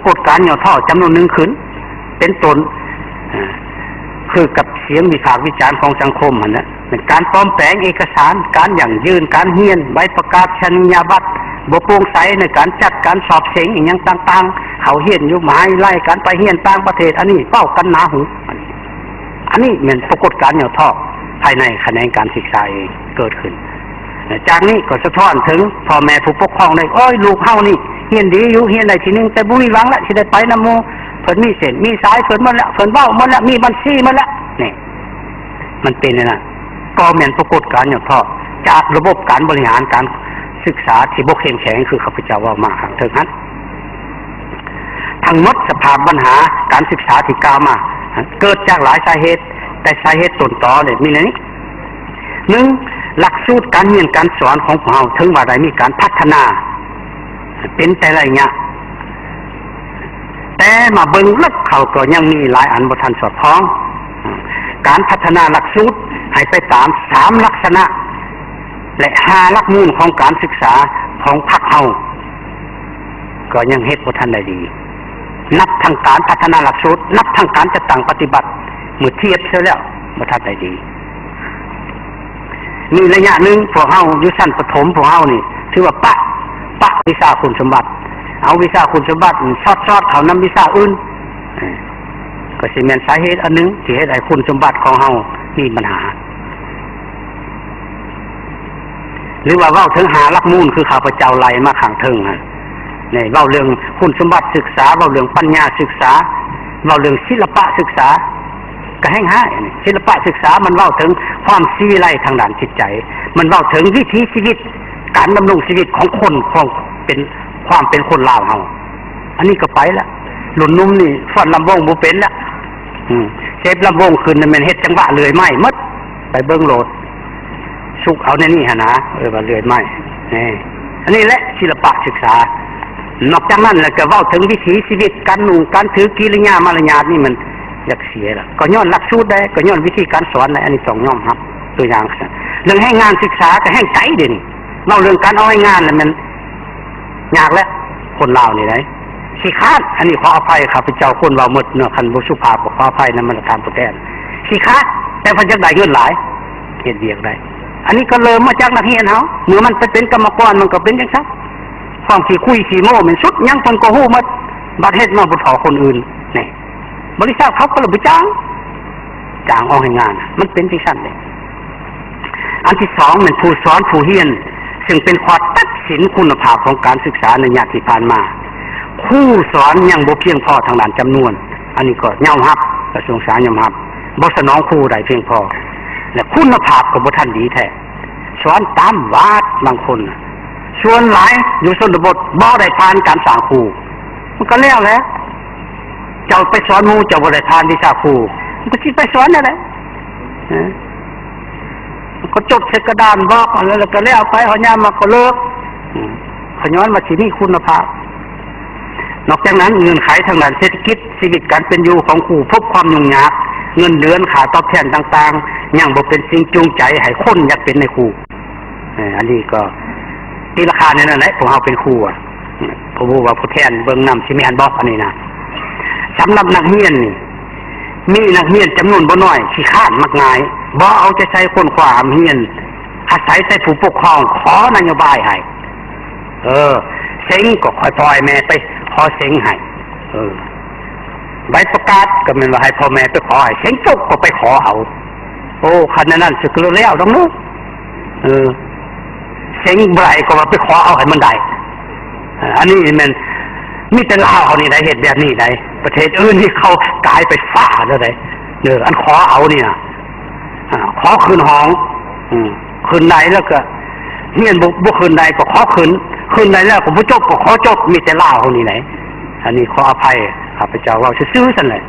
ากฏการณ์ย่อท่อจำนวนหนึ่งขึ้นเป็นต้นคือกับเสียงวิพากษ์วิจารณ์ของสังคมนะการปลอมแปลงเอกสารการอย่างยืนการเฮียนใบประกาศนียบัตรบ่โปร่งใสในการจัดการสอบเสียงอย่างต่างๆเขาเฮียนอยู่หมายไล่การไปเฮียนต่างประเทศอันนี้เป้ากันหนาหูอันนี้เป็นปรากฏการณ์ย่อท่อภายในแขนงการศึกษาเองเกิดขึ้นจากนี้ก็สะท้อนถึงพ่อแม่ผู้ปกครองได้โอ้ยลูกเฮานี่เฮียนดีอยู่เฮียนได้ทีนึงแต่บ่มีหวังละสิได้ไปนำหมู่เพิ่นมีเส้นมีสายเพิ่นหมดแล้วเพิ่นเว้าหมดแล้วมีบัญชีหมดแล้วนี่มันเป็นน่ะก็แม่นปรากฏการณ์ย่อท่อจากระบบการบริหารการศึกษาที่บ่เข้มแข็งคือข้าพเจ้าว่ามาข้างเทิงนั้นทั้งหมดสภาพปัญหาการศึกษาที่กล่าวมาเกิดจากหลายสาเหตุแต่สาเหตุต้นตอเนี่ยมีอะไรนี่หนึ่งหลักสูตรการเรียนการสอนของเราถึงว่าได้มีการพัฒนาเป็นแต่ละอย่างแต่มาเบิ่งลึกเขาก็ยังมีหลายอันบ่ทันสอดคล้องการพัฒนาหลักสูตรให้ไปตาม3ลักษณะและ5หลักมูลของการศึกษาของพรรคเฮาก็ยังเฮ็ดบ่ทันได้ดีนับทางการพัฒนาหลักสูตรนับทางการจัดตั้งปฏิบัติเมื่อเทียบเสียแล้วบ่ทันได้ดีมีระยะหนึ่งพวกเฮาอยู่ชั้นประถมพวกเฮานี่ถือว่าปะวิชาคุณสมบัติเอาวิชาคุณสมบัติซอดเขานำวิชาอื่นก็สิแม่นสาเหตุอันนึงที่เฮ็ดให้คุณสมบัติของเฮามีปัญหาหรือว่าเว้าถึงหาหลักมูลคือข้าพเจ้าไล่มาข้างเทิงนี่เว้าเรื่องคุณสมบัติศึกษาเว้าเรื่องปัญญาศึกษาเว้าเรื่องศิลปะศึกษาก็แห้งหายศิลปะศึกษามันเว้าถึงความศิวิไลทางด้านจิตใจมันเว้าถึงวิถีชีวิตการดำรงชีวิตของคนของเป็นความเป็นคนลาวเฮาอันนี้ก็ไปแล้วหลุ่นนุ่มนี่ฟ้อนลำวงบ่เป็นแล้วเซฟลำวงขึ้นมันเฮ็ดจังหวะเลื่อยไม้หมดไปเบิ่งโหลดสุกเอาในนี่หั่นนะว่าเลื่อยไม้นี่อันนี้แหละศิลปะศึกษานอกจากนั้นแล้วก็เว้าถึงวิถีชีวิตการนุ่งการถือกิริยามารยาทนี่มันอยากเสียละก็ย้อนหลักสูตรได้ก็ย้อนวิธีการสอนได้อันนี้ต้องยอมรับตัวอย่างเรื่องให้งานศึกษาก็แห้งใจเด่นเล่าเรื่องการเอาให้งานแล้วมันยากแล้วคนลาวนี่ได้ขี้คร้านอันนี้ขออภัยครับพระเจ้าคนเว้าหมดเนาะคันบ่สุภาพขออภัยนำมันตามผู้แทนขี้คร้านแต่เพิ่นจักได้เงินหลายเฮ็ดเวียกได้อันนี้ก็เริ่มมาจากนักเรียนเฮาเมื่อมันไปเป็นกรรมกรมันก็เป็นจังซั่นความขี้คุยขี้โม้มันสุดยังเพิ่นก็ฮู้หมดบัดเฮ็ดมาบ่เท่าคนอื่นนี่บริษัทเขาก็เลยไปจ้างเอาให้งานมันเป็นที่สั้นเลยอันที่สองมันผู้สอนผู้เรียนซึ่งเป็นข้อตัดสินคุณภาพของการศึกษาในญาติที่ผ่านมาครูสอนยังบ่เพียงพอทางด้านจำนวนอันนี้ก็ยอมรับกระทรวงศึกษายอมรับบ่สนองครูได้เพียงพอและคุณภาพก็บ่ทันดีแท้สอนตามวาดบางคนส่วนหลายอยู่ชนบทบ่ได้ผ่านการสร้างครูมันก็แล้วแหละเจ้าไปสอนหมู่เจ้าบ่ได้ผ่านวิชาครูมันก็สิไปสอนนั่นแหละก็จดใส่กระดานบอกแล้วก็แล้วไปเฮายามมาก็เลิกขย้อนมาสิมีคุณภาพนอกจากนั้นเงื่อนไขทางด้านเศรษฐกิจชีวิตการเป็นอยู่ของครูพบความยุ่งยากเงินเดือนค่าตอบแทนต่างๆยังบ่เป็นสิ่งจูงใจให้คนอยากเป็นในครูอันนี้ก็ตีราคาเนี่ยนั่นแหละพวกเฮาเป็นครูอ่ะผมว่าผู้แทนเบิ่งนำสิแม่นบอกอันนี้นะสำหรับนักเรียนนี่มีนักเรียนจำนวนบ่น้อยขี้คร้านมักง่ายบ่เอาใจใส่คนความเรียนอาศัยแต่ผู้ปกครองขอนโยบายให้เซ็งก็ค่อยปล่อยแม่ไปขอเซ็งให้ใบประกาศก็แม่นว่าให้พ่อแม่ไปขอให้เซ็งจบก็ไปขอเอาโอ้คันนั้นสึกแล้วดอกเนาะเซ็งบ่ได้ก็ว่าไปขอเอาให้มันได้อันนี้มันมีแต่ลาวเขานี่ได้เฮ็ดแบบนี้ได้ประเทศอื่นที่เขากลายไปฟ้าแล้วได้อันขอเอานี่นะขอคืนห้องคืนใดแล้วก็เฮียนบ่คืนใดก็ขอคืนใดแล้วก็บ่จบก็ขอจบมีแต่ลาวเขานี่ไหนอันนี้ขออภัยข้าพเจ้าเว้าซื่อๆซั่นแหละ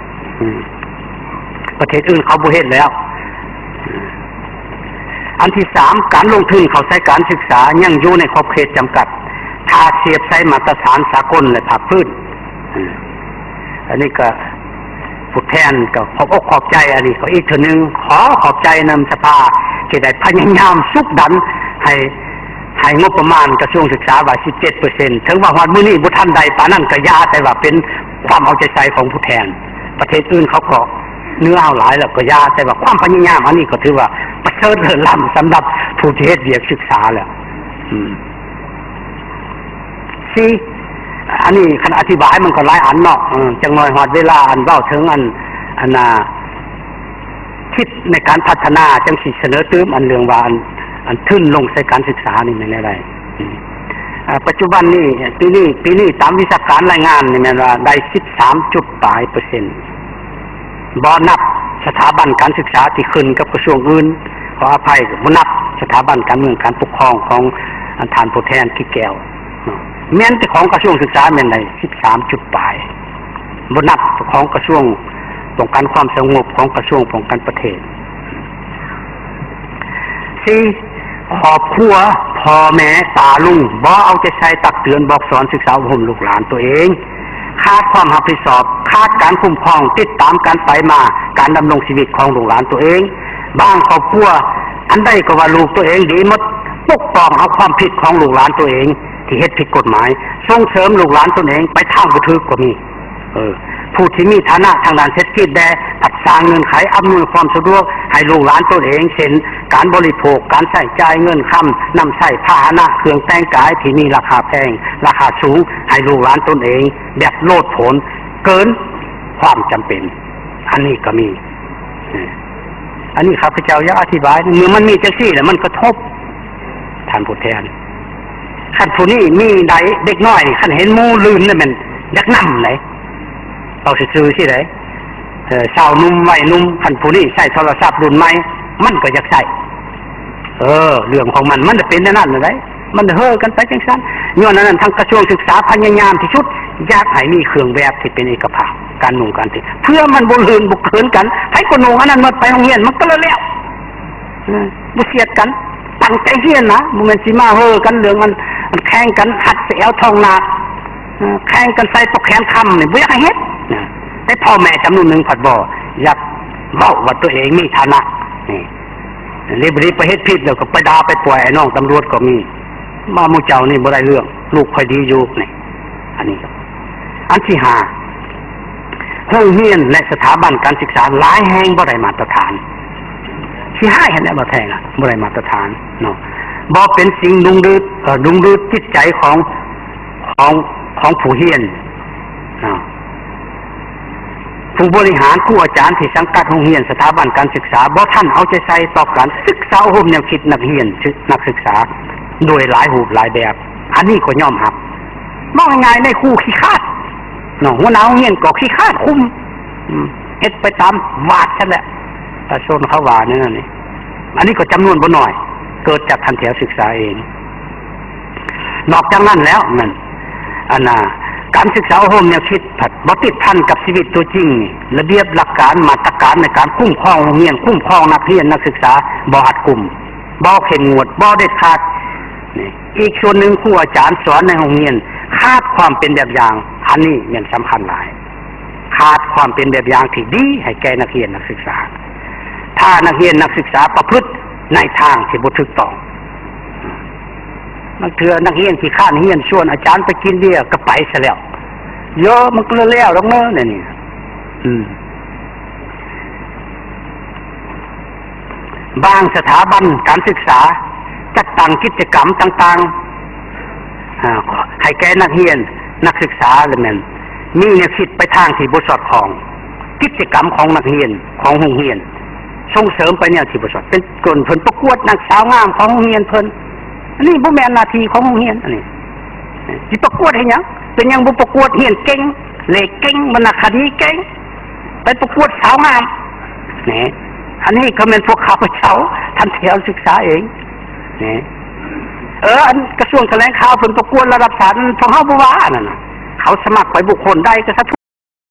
ประเทศอื่นเขาบ่เฮ็ดแล้วอันที่3การลงทุนเข้าใช้การศึกษายังอยู่ในขอบเขตจำกัดถ้าเทียบใช้มาตรฐานสากลและภาคพื้นอันนี้ก็ผู้แทนก็ขอบอกขอบใจอันนี้ก็อีกเทื่อนึงขอขอบใจนำสภาที่ได้พยายามสุกดันให้งบประมาณกระทรวงศึกษาว่า 17% ถึงว่าฮอดมื้อนี้บ่ทันใดปานนั้นก็ยาแต่ว่าเป็น ความเอาใจใส่ของผู้แทนประเทศอื่นเขาก็เนื้อเอาหลายแล้วก็ยาแต่ว่าความพยายามอันนี้ก็ถือว่าประเสริฐเลิศล้ำสำหรับผู้ที่เฮ็ดเวียกศึกษาแล้วสี่อันนี้คันอธิบายมันก็หลายอันเนาะจังน้อยฮอดเวลาอันเว้าถึงอันคิดในการพัฒนาจังสิเสนอตื้มอันเรื่องว่าอันทึ่นลงใส่การศึกษานี่แม่นอะไรปัจจุบันนี้ปีนี้ตามวิชาการรายงานนี่แม่นว่าได้ 13.8%บ่นับสถาบันการศึกษาที่ขึ้นกับกระทรวงอื่นขออภัยบ่นับสถาบันการเมืองการปกครองของท่านผู้แทนขี้แก้วแม้นแต่ของกระทรวงศึกษาแม่นได้ 13.8 บ่นับของกระทรวงป้องกันความสงบของกระทรวงป้องกันประเทศ4ครอบครัวพ่อแม่ตาลุงบ่เอาใจใส่ตักเตือนบอกสอนศึกษาอบรมลูกหลานตัวเองขาดความรับผิดชอบขาดการคุ้มครองติดตามการไปมาการดำรงชีวิตของลูกหลานตัวเองบางครอบครัวอันใดก็ว่าลูกตัวเองดีหมดปกป้องเอาความผิดของลูกหลานตัวเองที่เฮ็ดผิดกฎหมายส่งเสริมลูกหลานตัวเองไปทางบ่ถูกก็มีผู้ที่มีฐานะทางด้านเศรษฐกิจได้จัดสร้างเงินไขอำนวยความสะดวกให้ลูกหลานตัวเองเช่นการบริโภคการใช้จ่ายเงินค่ำนำใช้พาหนะเครื่องแต่งกายที่มีราคาแพงราคาสูงให้ลูกหลานตนเองแบบโลดโผนเกินความจำเป็นอันนี้ก็มีอันนี้ข้าพเจ้าอยากอธิบายเมื่อมันมีจังซี่แล้วมันกระทบท่านผู้แทนคันผู้นี้มีใดเด็กน้อยคันเห็นหมู่ลืมนั่นมันอยากนำไหนเอาซื่อๆที่ไหนสาวนุ่มวัยนุ่มคันผู้นี้ใช้โทรศัพท์รุ่นใหม่มันก็อยากใช้เรื่องของมันจะเป็นนั่นเลยมันเฮ่อกันไปจังซั่นย้อนนั้นทางกระทรวงศึกษาพยายามที่สุดอยากให้มีเครื่องแบบที่เป็นเอกภาพการนุ่งการติเพื่อมันบ่ลื่นบ่เกินกันให้คนนุ่งอันนั้นมาไปโรงเรียนมันก็แล้วบ่เสียดกันตั้งใจเรียนนะบ่แม่นสิมาเฮ่อกันเรื่องมันแข่งกันหัดเสียวทองนาแข่งกันใส่ปกแขนค่ำนี่บ่อยากให้เฮ็ดแต่พ่อแม่จำนวนหนึ่งผัดบ่อยากเว้าว่าตัวเองมีฐานะนี่รีบไปเฮ็ดผิดแล้วก็ไปด่าไปป่วยไอ้น้องตำรวจก็มีมาหมู่เจ้านี่บ่ได้เรื่องลูกค่อยดีอยู่นี่อันนี้ครับอันที่5โรงเรียนและสถาบันการศึกษาหลายแห่งบ่ได้มาตรฐานที่5เห็นแล้วบ่แท้ล่ะบ่ได้มาตรฐานเนาะบ่เป็นสิ่งดุงดื้อจิตใจของผู้เรียนผู้บริหารครูอาจารย์ที่สังกัดโรงเรียนสถาบันการศึกษาบ่ท่านเอาใจใส่ต่อการศึกษาอบรมแนวคิดนักเรียนนักศึกษาโดยหลายรูปหลายแบบอันนี้ก็ยอมรับมองง่ายๆในครูขี้คาดหัวหน้าโรงเรียนก็ขี้คาดคุมเฮ็ดไปตามวาดซั่นแหละแต่ชนเขาว่านั่นนี่อันนี้ก็จำนวนบ่น้อยเกิดจากทันเถรศึกษาเองนอกจากนั้นแล้วนั่นการศึกษาอบรมแนวคิดผัดบ่ติดพันกับชีวิตตัวจริงระเบียบหลักการมาตรการในการคุ้มครองโรงเรียนคุ้มครองนักเรียนนักศึกษาบ่หัดกลุ่มบ่เข้มงวดบ่เด็ดขาดนี่อีกส่วนหนึ่งครูอาจารย์สอนในโรงเรียนขาดความเป็นแบบอย่างอันนี้มันสำคัญหลายขาดความเป็นแบบอย่างที่ดีให้แก่นักเรียนนักศึกษาถ้านักเรียนนักศึกษาประพฤติในทางที่บ่ถูกต้องมันเถื่อนักเรียนที่ข้านเรียนชวนอาจารย์ไปกินเบียร์ก็ไปซะแล้วเยอะมันก็แล้วแล้วเนาะนี่บางสถาบันการศึกษาจัดตั้งกิจกรรมต่างๆให้แก่นักเรียนนักศึกษาเลยมันมีแนวคิดไปทางที่บ่สอดคล้องกิจกรรมของนักเรียนของโรงเรียนส่งเสริมไปแนวที่บ่สอดเป็นกลุ่มเพิ่นประกวดนักสาวงามของโรงเรียนเพิ่นอันนี้บ่แม่นหน้าที่ของโรงเรียนอันนี้สิประกวดให้หยังเป็นหยังบ่ประกวดเรียนเก่งเลขเก่งวรรณคดีเก่งไปประกวดสาวงามนี่อันนี้ก็เป็นพวกข้าพเจ้าทันเถรศึกษาเองนี่อันกระทรวงแถลงข่าวเพิ่นประกวดระดับศาลของเฮาบ่ว่านั่นน่ะเขาสมัครไปบุคคลใดก็สะ